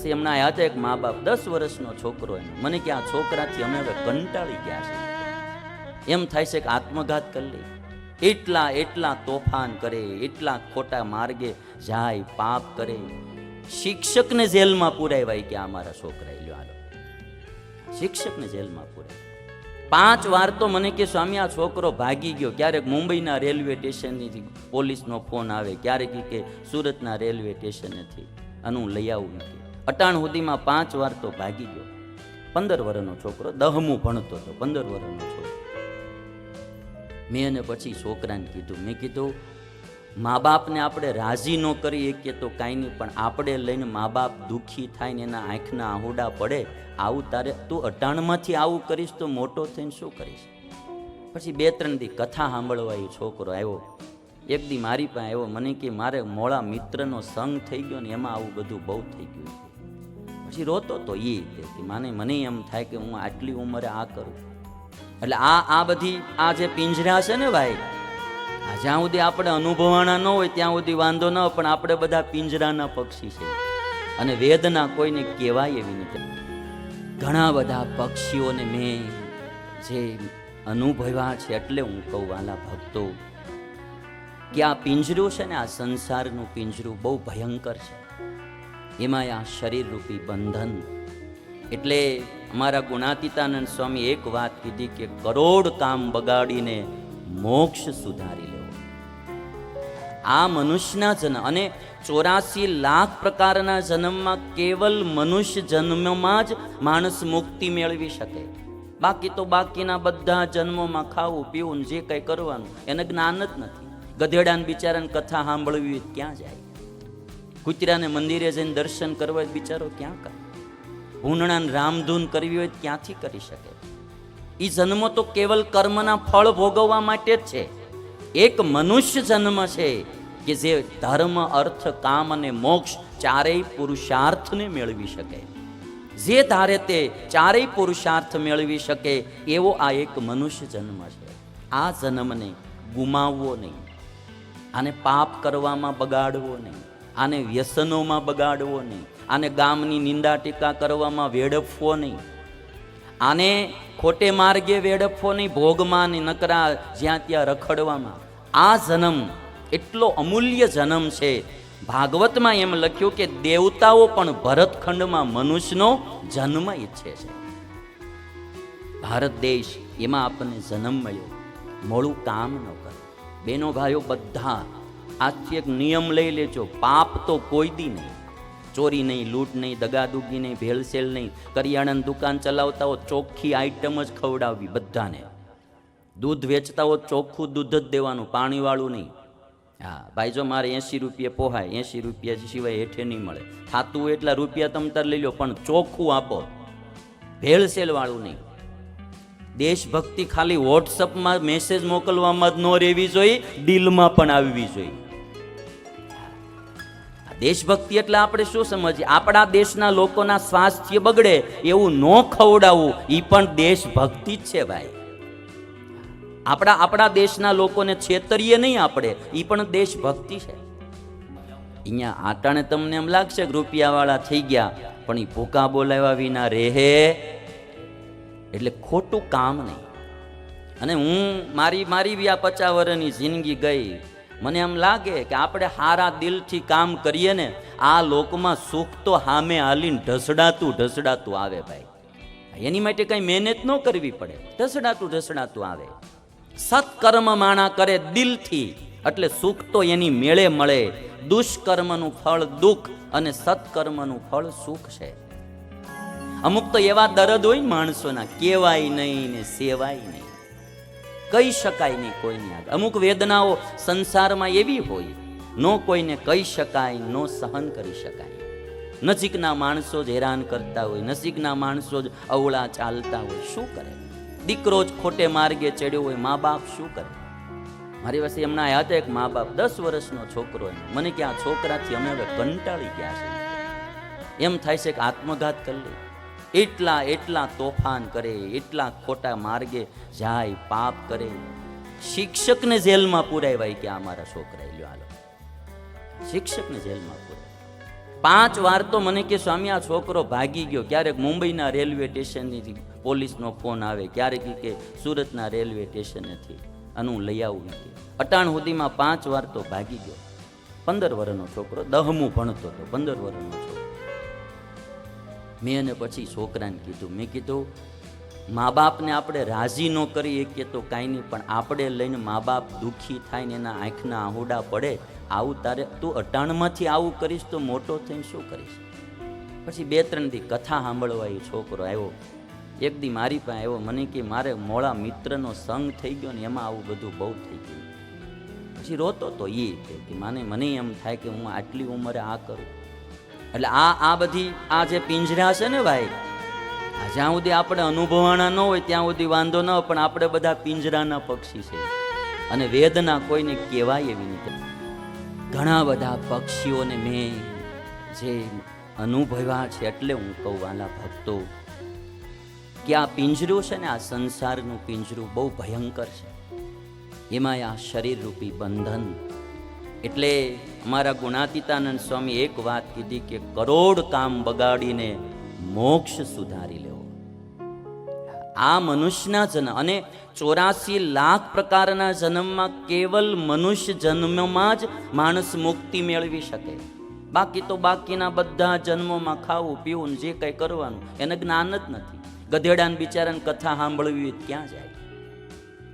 પાસે હમણાં આવ્યા હતા એક મા બાપ, 10 વર્ષનો છોકરો એનો. મને કે આ છોકરાથી અમે હવે કંટાળી ગયા છે, એમ થાય છે કે આત્મઘાત કરી લે. એટલા તોફાન કરે, એટલા ખોટા માર્ગે જાય, પાપ કરે. શિક્ષકને જેલમાં પુરાવ્યા કે આ મારા છોકરા લ્યો હાલો, શિક્ષકને જેલમાં પુરાવ્યા. 5 વાર તો મને કે સ્વામી આ છોકરો ભાગી ગયો. ક્યારેક મુંબઈના રેલવે સ્ટેશનથી પોલીસનો ફોન આવે, ક્યારેક કે સુરતના રેલવે સ્ટેશનેથી, અને હું લઈ આવું નથી. અટાણ સુધીમાં 5 વાર તો ભાગી ગયો. 15 વર્ષનો છોકરો, 10મું ભણતો હતો, 15 વર્ષનો છોકરો. મેં એને પછી છોકરાને કીધું, મેં કીધું મા બાપને આપણે રાજી ન કરી શકીએ તો કાંઈ નહીં, પણ આપણે લઈને મા બાપ દુઃખી થાય ને એના આંખના આહુડા પડે, આવું તારે તું અટાણમાંથી આવું કરીશ તો મોટો થઈને શું કરીશ? પછી 2-3 દી કથા સાંભળવા એ છોકરો આવ્યો. એક દી મારી પાસે આવ્યો, મને કે મારે મોળા મિત્રનો સંગ થઈ ગયો ને એમાં આવું બધું બહુ થઈ ગયું. પછી રોતો તો એ મને એમ થાય કે હું આટલી ઉંમરે આ કરું. એટલે આ બધી આ જે પિંજરા છે ને ભાઈ, જ્યાં સુધી આપણે અનુભવાના ન હોય ત્યાં સુધી વાંધો ન હોય, પણ આપણે બધા પિંજરાના પક્ષી છે અને વેદના કોઈને કહેવાય એવી નથી. ઘણા બધા પક્ષીઓને મેં જે અનુભવ્યા છે, એટલે હું કહું વાલા ભક્તો કે આ પિંજરું છે ને, આ સંસારનું પિંજરું બહુ ભયંકર છે. એમાં આ શરીર રૂપી બંધન. એટલે અમારા ગુણાતીતાનંદ સ્વામી એક વાત કીધી કે કરોડ કામ બગાડીને મોક્ષ સુધારી લેવો. આ મનુષ્યના જન્મ અને 84 લાખ પ્રકારના જન્મમાં કેવલ મનુષ્ય જન્મમાં જ માણસ મુક્તિ મેળવી શકે. બાકી તો બાકીના બધા જન્મોમાં ખાવું પીવું જે કંઈ કરવાનું એને જ્ઞાન જ નથી. ગધેડાને બિચારાને કથા સાંભળવી ક્યાં જાય? કૂતરાને મંદિરે જઈને દર્શન કરવા બિચારો ક્યાં કરે? ભૂંડણાને રામધૂન કરવી હોય ક્યાંથી કરી શકે? એ જન્મો તો કેવલ કર્મના ફળ ભોગવવા માટે જ છે. એક મનુષ્ય જન્મ છે કે જે ધર્મ, અર્થ, કામ અને મોક્ષ ચારેય પુરુષાર્થને મેળવી શકે. જે ધારે તે ચારેય પુરુષાર્થ મેળવી શકે એવો આ એક મનુષ્ય જન્મ છે. આ જન્મને ગુમાવવો નહીં, આને પાપ કરવામાં બગાડવો નહીં, આને વ્યસનોમાં બગાડવો નહીં, આને ગામની નિંદા ટીકા કરવામાં વેડફવો નહીં, આને ખોટે માર્ગે વેડફવો નહીં, ભોગમાં ને નકરા જ્યાં ત્યાં રખડવામાં. આ જન્મ એટલો અમૂલ્ય જન્મ છે. ભાગવતમાં એમ લખ્યું કે દેવતાઓ પણ ભરતખંડમાં મનુષ્યનો જન્મ ઈચ્છે છે. ભારત દેશ એમાં આપણને જન્મ મળ્યો, મોડું કામ ન કરો. બેનો ભાઈઓ બધા આજથી એક નિયમ લઈ લેજો, પાપ તો કોઈ દી નહીં. ચોરી નહીં, લૂંટ નહીં, દગાદુગી નહીં, ભેળસેળ નહીં. કરિયાણાની દુકાન ચલાવતા હો ચોખ્ખી આઈટમ જ ખવડાવવી બધાને. દૂધ વેચતા હો ચોખ્ખું દૂધ જ દેવાનું, પાણીવાળું નહીં. હા ભાઈ, જો મારે 80 રૂપિયા પોહાય, 80 રૂપિયા સિવાય હેઠે નહીં મળે. થાતું હોય એટલા રૂપિયા તમ તાર લઈ લો, પણ ચોખ્ખું આપો, ભેળસેળ વાળું નહીં. દેશભક્તિ ખાલી વોટ્સઅપમાં મેસેજ મોકલવામાં જ ન રહેવી જોઈએ, ડીલમાં પણ આવવી જોઈએ. દેશભક્તિ એટલે આપણે શું સમજીએ? આપણા દેશના લોકોના સ્વાસ્થ્ય બગડે એવું ન ખવડાવવું, એ પણ દેશભક્તિ જ છે ભાઈ. આપણા દેશના લોકોને છેતરીએ નહીં આપણે, એ પણ દેશભક્તિ છે. અહીંયા આટાણે તમને એમ લાગશે કે રૂપિયાવાળા થઈ ગયા, પણ એ ભૂકા બોલાવ્યા વિના રહે એટલે ખોટું કામ નહીં. અને હું મારી આ 50 વર્ષની જિંદગી ગઈ, મને એમ લાગે કે આપણે હારા દિલથી કામ કરીએ ને, આ લોકમાં સુખ તો સામે હાલીને ઢસડાતું આવે ભાઈ. એની માટે કઈ મહેનત ન કરવી પડે, ઢસડાતું આવે. સત્કર્મ માણા કરે દિલથી એટલે સુખ તો એની મેળે મળે. દુષ્કર્મનું ફળ દુઃખ અને સત્કર્મનું ફળ સુખ છે. અમુક તો એવા દર્દ હોય ને માણસોના, કહેવાય નહીં ને સેવાય નહીં, કહી શકાય નહીં કોઈની આગળ. અમુક વેદનાઓ સંસારમાં એવી હોય, નો કોઈને કહી શકાય, નો સહન કરી શકાય. નજીકના માણસો જ હેરાન કરતા હોય, નજીકના માણસો જ અવળા ચાલતા હોય, શું કરે? દીકરો જ ખોટે માર્ગે ચડ્યો હોય, મા બાપ શું કરે? મારી પાસે હમણાં આવ્યા હતા એક મા બાપ, 10 વર્ષનો છોકરો. મને કે આ છોકરાથી અમે હવે કંટાળી ગયા છે, એમ થાય છે કે આત્મઘાત કરી લે. એટલા તોફાન કરે, એટલા ખોટા માર્ગે જાય, પાપ કરે. શિક્ષકને જેલમાં પુરાવ્યા કે આ મારા છોકરા લ્યો હાલો, શિક્ષકને જેલમાં પુરાવ્યા. 5 વાર તો મને કે સ્વામી આ છોકરો ભાગી ગયો. ક્યારેક મુંબઈના રેલવે સ્ટેશનથી પોલીસનો ફોન આવે, ક્યારેક કે સુરતના રેલવે સ્ટેશનેથી અને હું લઈ આવું કે અટાણ સુધીમાં 5 વાર તો ભાગી ગયો. 15 વર્ષનો છોકરો, 10મું ભણતો હતો, 15 વર્ષનો છોકરો. મેં એને પછી છોકરાને કીધું, મેં કીધું મા બાપને આપણે રાજી ન કરી શકીએ તો કાંઈ નહીં, પણ આપણે લઈને મા બાપ દુઃખી થાય ને એના આંખના આહુડા પડે, આવું તારે તું અટાણમાંથી આવું કરીશ તો મોટો થઈને શું કરીશ? પછી 2-3 દી કથા સાંભળવા એ છોકરો આવ્યો. એક દી મારી પાસે આવ્યો, મને કે મારે મોળા મિત્રનો સંગ થઈ ગયો ને એમાં આવું બધું બહુ થઈ ગયું. પછી રોતો તો એ કે મને એમ થાય કે હું આટલી ઉંમરે આ કરું. એટલે આ બધી આ જે પિંજરા છે ને ભાઈ, જ્યાં સુધી આપણે અનુભવાના ન હોય ત્યાં સુધી વાંધો ન હોય, પણ આપણે બધા પિંજરાના પક્ષી છે અને વેદના કોઈને કહેવાય એવી નથી. ઘણા બધા પક્ષીઓને મેં જે અનુભવ્યા છે, એટલે હું કહું વાલા ભક્તો કે આ પિંજરું છે ને, આ સંસારનું પિંજરું બહુ ભયંકર છે. એમાં આ શરીર રૂપી બંધન. એટલે અમારા ગુણાતીતાનંદ સ્વામી એક વાત કીધી કે કરોડ કામ બગાડીને મોક્ષ સુધારી લેવો. આ મનુષ્યના જન્મ અને 84 લાખ પ્રકારના જન્મમાં કેવલ મનુષ્ય જન્મમાં જ માણસ મુક્તિ મેળવી શકે. બાકી તો બાકીના બધા જન્મોમાં ખાવું પીવું જે કંઈ કરવાનું એને જ્ઞાન જ નથી. ગધેડાને બિચારાને કથા સાંભળવી ક્યાં જાય?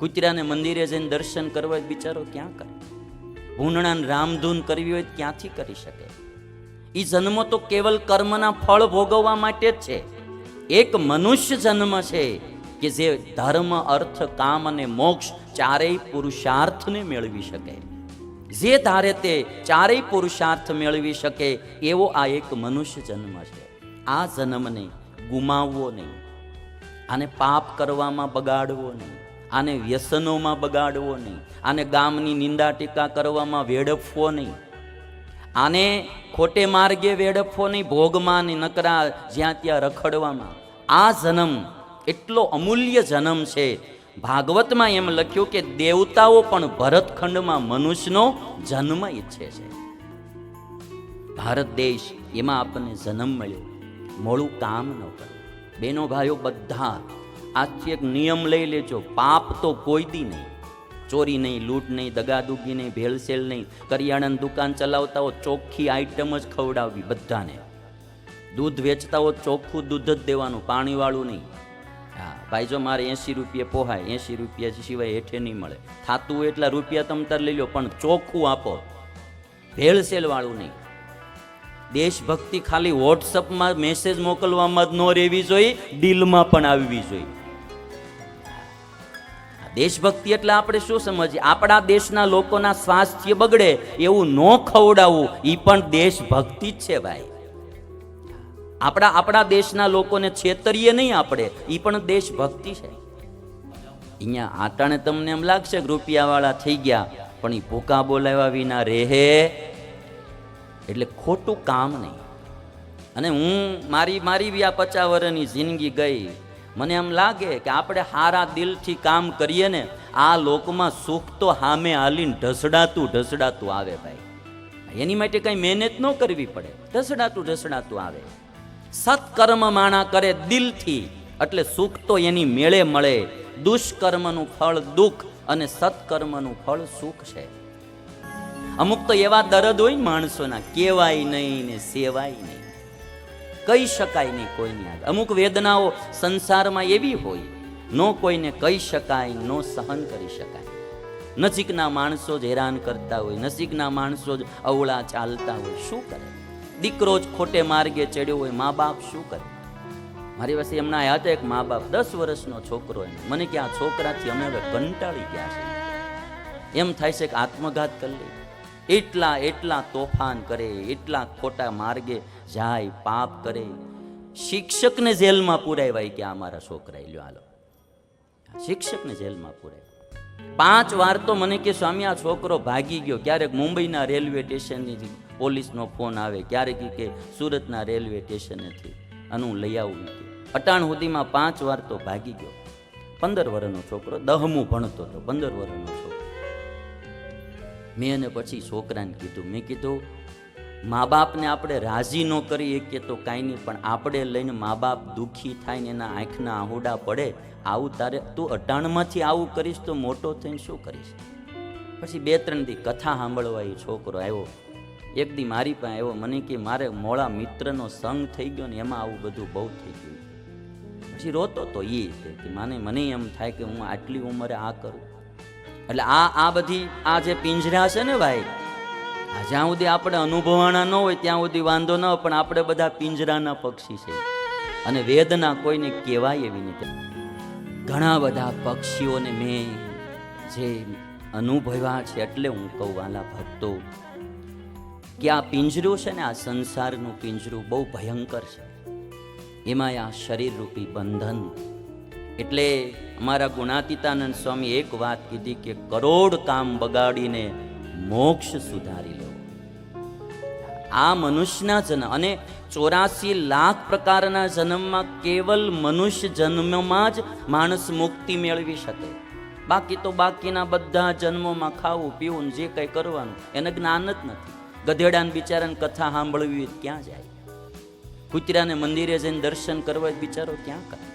કૂતરાને મંદિરે જઈને દર્શન કરવા બિચારો ક્યાં કરે? ભૂંડણાને રામધૂન કરવી હોય ક્યાંથી કરી શકે? એ જન્મો તો કેવલ કર્મના ફળ ભોગવવા માટે જ છે. એક મનુષ્ય જન્મ છે કે જે ધર્મ, અર્થ, કામ અને મોક્ષ ચારેય પુરુષાર્થને મેળવી શકે. જે ધારે તે ચારેય પુરુષાર્થ મેળવી શકે એવો આ એક મનુષ્ય જન્મ છે. આ જન્મને ગુમાવવો નહીં, આને પાપ કરવામાં બગાડવો નહીં, આને વ્યસનોમાં બગાડવો નહીં, આને ગામની નિંદા ટીકા કરવામાં વેડફવો નહીં, આને ખોટે માર્ગે વેડફવો નહીં, ભોગમાં ને નકરા જ્યાં ત્યાં રખડવામાં. આ જન્મ એટલો અમૂલ્ય જન્મ છે. ભાગવતમાં એમ લખ્યું કે દેવતાઓ પણ ભરતખંડમાં મનુષ્યનો જન્મ ઈચ્છે છે. ભારત દેશ એમાં આપણને જન્મ મળ્યો, મોડું કામ ન કરવું. બેનો ભાઈઓ બધા આજથી એક નિયમ લઈ લેજો, પાપ તો કોઈ દી નહીં. ચોરી નહીં, લૂંટ નહીં, દગાદુગી નહીં, ભેળસેળ નહીં. કરિયાણાની દુકાન ચલાવતા હો ચોખ્ખી આઈટમ જ ખવડાવવી બધાને. દૂધ વેચતા હો ચોખ્ખું દૂધ જ દેવાનું, પાણીવાળું નહીં. હા ભાઈ, જો મારે 80 રૂપિયા પોહાય, 80 રૂપિયા સિવાય હેઠે નહીં મળે. થાતું હોય એટલા રૂપિયા તમે તાર લઈ લો, પણ ચોખ્ખું આપો, ભેળસેળ વાળું નહીં. દેશભક્તિ ખાલી વોટ્સઅપમાં મેસેજ મોકલવામાં જ ન રહેવી જોઈએ, ડીલમાં પણ આવવી જોઈએ. દેશભક્તિ એટલે આપણે શું સમજીએ? આપણા દેશના લોકોના સ્વાસ્થ્ય બગડે એવું ન ખવડાવવું, એ પણ દેશભક્તિ જ છે ભાઈ. આપણા દેશના લોકોને છેતરીએ નહીં આપણે, એ પણ દેશભક્તિ છે. અહીંયા આટાણે તમને એમ લાગશે કે રૂપિયાવાળા થઈ ગયા, પણ એ ભૂકા બોલાવ્યા વિના રહે એટલે ખોટું કામ નહીં. અને હું મારી 50 વર્ષની જિંદગી ગઈ, મને એમ લાગે કે આપણે હારા દિલથી કામ કરીએ ને, આ લોકમાં સુખ તો હામે હાલીને ઢસડાતું આવે ભાઈ. એની માટે કઈ મહેનત ન કરવી પડે, ઢસડાતું આવે. સત્કર્મ માણા કરે દિલથી એટલે સુખ તો એની મેળે મળે. દુષ્કર્મનું ફળ દુઃખ અને સત્કર્મનું ફળ સુખ છે. અમુક તો એવા દર્દ હોય ને માણસોના, કહેવાય નહીં ને સેવાય નહીં, કહી શકાય નહીં કોઈની આગળ. અમુક વેદનાઓ સંસારમાં એવી હોય, નો કોઈને કહી શકાય, નો સહન કરી શકાય. નજીકના માણસો જ હેરાન કરતા હોય, નજીકના માણસો જ અવળા ચાલતા હોય, શું કરે? દીકરો જ ખોટે માર્ગે ચડ્યો હોય, મા બાપ શું કરે? મારી પાસે એમના આવ્યા હતા એક મા બાપ, 10 વર્ષનો છોકરો. મને કે આ છોકરાથી અમે હવે કંટાળી ગયા છે. એમ થાય છે કે આત્મઘાત કરી લે. એટલા તોફાન કરે, એટલા ખોટા માર્ગે જાય, પાપ કરે. શિક્ષકને જેલમાં પુરાવ્યા કે આ મારા છોકરા લ્યો હાલો, શિક્ષકને જેલમાં પુરાવ્યા. 5 વાર તો મને કે સ્વામી આ છોકરો ભાગી ગયો. ક્યારેક મુંબઈના રેલવે સ્ટેશનથી પોલીસનો ફોન આવે, ક્યારેક કે સુરતના રેલવે સ્ટેશનેથી અને હું લઈ આવું કે અટાણ સુધીમાં 5 વાર તો ભાગી ગયો. 15 વર્ષનો છોકરો, 10મું ભણતો હતો, 15 વર્ષનો છોકરો. મેં એને પછી છોકરાને કીધું, મેં કીધું મા બાપને આપણે રાજી ન કરી શકીએ તો કાંઈ નહીં, પણ આપણે લઈને મા બાપ દુઃખી થાય ને એના આંખના આહુડા પડે, આવું તારે તું 18માંથી આવું કરીશ તો મોટો થઈને શું કરીશ? પછી 2-3 દી કથા સાંભળવા એ છોકરો આવ્યો. એક દી મારી પાસે આવ્યો, મને કે મારે મોળા મિત્રનો સંગ થઈ ગયો ને એમાં આવું બધું બહુ થઈ ગયું. પછી રોતો તો એ કે મને એમ થાય કે હું આટલી ઉંમરે આ કરું. એટલે આ બધી આ જે પિંજરા છે ને ભાઈ, જ્યાં સુધી આપણે અનુભવાના ન હોય ત્યાં સુધી વાંધો ન હોય, પણ આપણે બધા પિંજરાના પક્ષી છે અને વેદના કોઈને કહેવાય એવી નથી. ઘણા બધા પક્ષીઓને મેં જે અનુભવ્યા છે, એટલે હું કહું વાલા ભક્તો કે આ પિંજરું છે ને, આ સંસારનું પિંજરું બહુ ભયંકર છે. એમાં આ શરીર રૂપી બંધન. એટલે અમારા ગુણાતીતાનંદ સ્વામી એક વાત કીધી કે કરોડ કામ બગાડીને મોક્ષ સુધારી લો. આ મનુષ્યના જન્મ અને 84 લાખ પ્રકારના જન્મમાં કેવલ મનુષ્ય જન્મમાં જ માણસ મુક્તિ મેળવી શકે. બાકી તો બાકીના બધા જન્મોમાં ખાવું પીવું જે કંઈ કરવાનું એને જ્ઞાન જ નથી. ગધેડાને બિચારાને કથા સાંભળવી ક્યાં જાય? કૂતરાને મંદિરે જઈને દર્શન કરવા બિચારો ક્યાં કરે?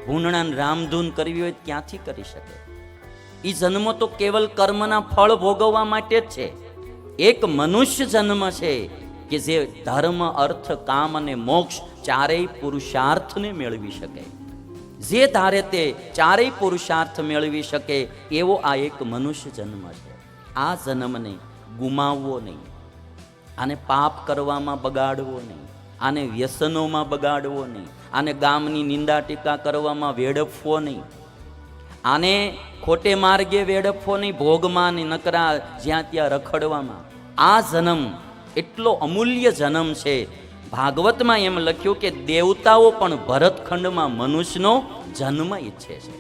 ભૂંડણાને રામધૂન કરવી હોય ક્યાંથી કરી શકે? એ જન્મ તો કેવલ કર્મના ફળ ભોગવવા માટે જ છે. એક મનુષ્ય જન્મ છે કે જે ધર્મ, અર્થ, કામ અને મોક્ષ ચારેય પુરુષાર્થને મેળવી શકે. જે ધારે તે ચારેય પુરુષાર્થ મેળવી શકે એવો આ એક મનુષ્ય જન્મ છે. આ જન્મને ગુમાવવો નહીં, આને પાપ કરવામાં બગાડવો નહીં, આને વ્યસનોમાં બગાડવો નહીં, આને ગામની નિંદા ટીકા કરવામાં વેડફવો નહીં, આને ખોટે માર્ગે વેડફવો નહીં, ભોગમાં ને નકરા જ્યાં ત્યાં રખડવામાં. આ જન્મ એટલો અમૂલ્ય જન્મ છે. ભાગવતમાં એમ લખ્યું કે દેવતાઓ પણ ભરતખંડમાં મનુષ્યનો જન્મ ઈચ્છે છે.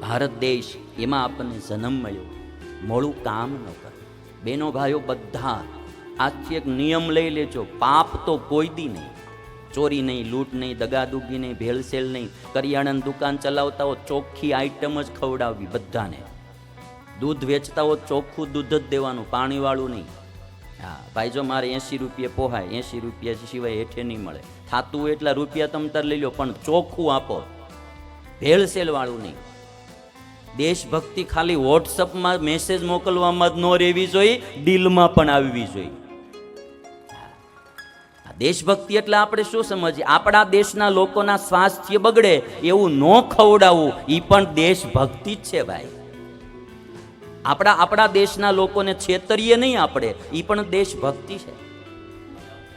ભારત દેશ એમાં આપણને જન્મ મળ્યો, મોડું કામ ન કરે. બેનો ભાઈઓ બધા આજથી એક નિયમ લઈ લેજો, પાપ તો કોઈ દી નહીં. ચોરી નહીં, લૂંટ નહીં, દગાદુગી નહીં, ભેળસેળ નહીં. કરિયાણાની દુકાન ચલાવતા હો ચોખ્ખી આઈટમ જ ખવડાવવી બધાને. દૂધ વેચતા હો ચોખ્ખું દૂધ જ દેવાનું, પાણીવાળું નહીં. હા ભાઈ, જો મારે 80 રૂપિયા પોહાય, 80 રૂપિયા સિવાય હેઠે નહીં મળે. થાતું હોય એટલા રૂપિયા તમ તાર લઈ લો, પણ ચોખ્ખું આપો, ભેળસેળ વાળું નહીં. દેશભક્તિ ખાલી વોટ્સઅપમાં મેસેજ મોકલવામાં જ ન રહેવી જોઈએ, ડીલમાં પણ આવવી જોઈએ. દેશભક્તિ એટલે આપણે શું સમજીએ? આપણા દેશના લોકોના સ્વાસ્થ્ય બગડે એવું ન ખવડાવવું, એ પણ દેશભક્તિ જ છે ભાઈ. આપણા દેશના લોકોને છેતરીએ નહીં આપણે, એ પણ દેશભક્તિ છે.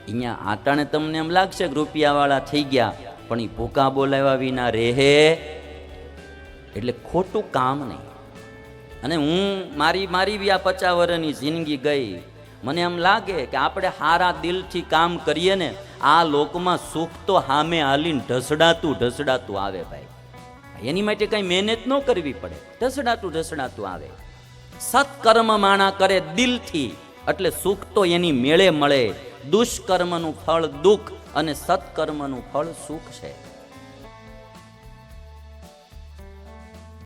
અહીંયા આટાણે તમને એમ લાગશે કે રૂપિયાવાળા થઈ ગયા, પણ એ ભૂકા બોલાવ્યા વિના રહે એટલે ખોટું કામ નહીં. અને હું મારી 50 વર્ષની જિંદગી ગઈ, મને એમ લાગે કે આપણે સારા દિલથી કામ કરીએ ને, આ લોકમાં સુખ તો સામે હાલીને ઢસડાતું આવે ભાઈ. એની માટે કઈ મહેનત ન કરવી પડે, ઢસડાતું આવે. સત્કર્મ માણા કરે દિલથી એટલે સુખ તો એની મેળે મળે. દુષ્કર્મનું ફળ દુઃખ અને સત્કર્મનું ફળ સુખ છે.